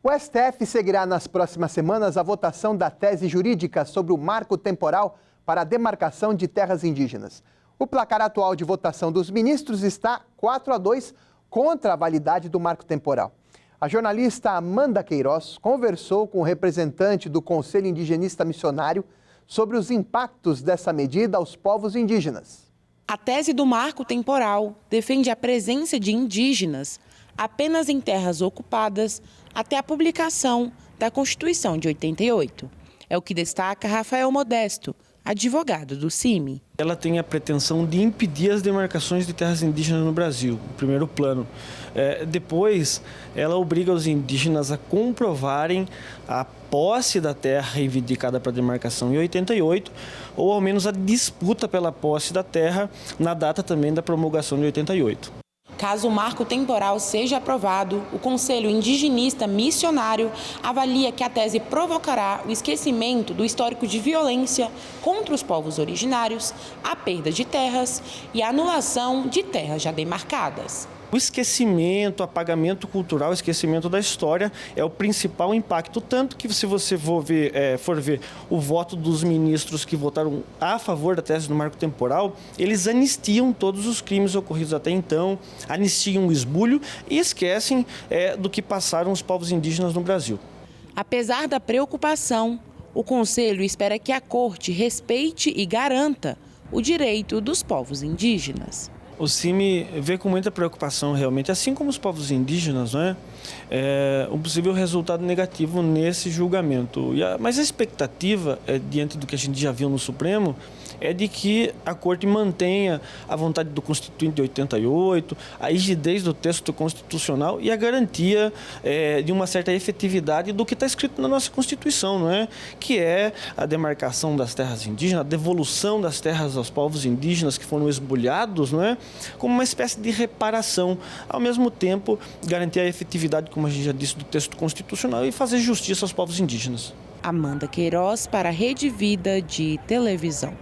O STF seguirá nas próximas semanas a votação da tese jurídica sobre o marco temporal para a demarcação de terras indígenas. O placar atual de votação dos ministros está 4-2 contra a validade do marco temporal. A jornalista Amanda Queiroz conversou com o representante do Conselho Indigenista Missionário sobre os impactos dessa medida aos povos indígenas. A tese do marco temporal defende a presença de indígenas apenas em terras ocupadas até a publicação da Constituição de 88. É o que destaca Rafael Modesto, advogado do CIMI. Ela tem a pretensão de impedir as demarcações de terras indígenas no Brasil, no primeiro plano. Depois, ela obriga os indígenas a comprovarem a posse da terra reivindicada para demarcação em 88, ou ao menos a disputa pela posse da terra na data também da promulgação de 88. Caso o marco temporal seja aprovado, o Conselho Indigenista Missionário avalia que a tese provocará o esquecimento do histórico de violência contra os povos originários, a perda de terras e a anulação de terras já demarcadas. O esquecimento, o apagamento cultural, o esquecimento da história é o principal impacto, tanto que se você for ver o voto dos ministros que votaram a favor da tese do marco temporal, eles anistiam todos os crimes ocorridos até então, anistiam o esbulho e esquecem do que passaram os povos indígenas no Brasil. Apesar da preocupação, o Conselho espera que a Corte respeite e garanta o direito dos povos indígenas. O CIMI vê com muita preocupação realmente, assim como os povos indígenas, um possível resultado negativo nesse julgamento. Mas a expectativa, diante do que a gente já viu no Supremo, é de que a Corte mantenha a vontade do Constituinte de 88, a rigidez do texto constitucional e a garantia de uma certa efetividade do que está escrito na nossa Constituição, que é a demarcação das terras indígenas, a devolução das terras aos povos indígenas que foram esbulhados, como uma espécie de reparação. Ao mesmo tempo, garantir a efetividade, como a gente já disse, do texto constitucional e fazer justiça aos povos indígenas. Amanda Queiroz para a Rede Vida de Televisão.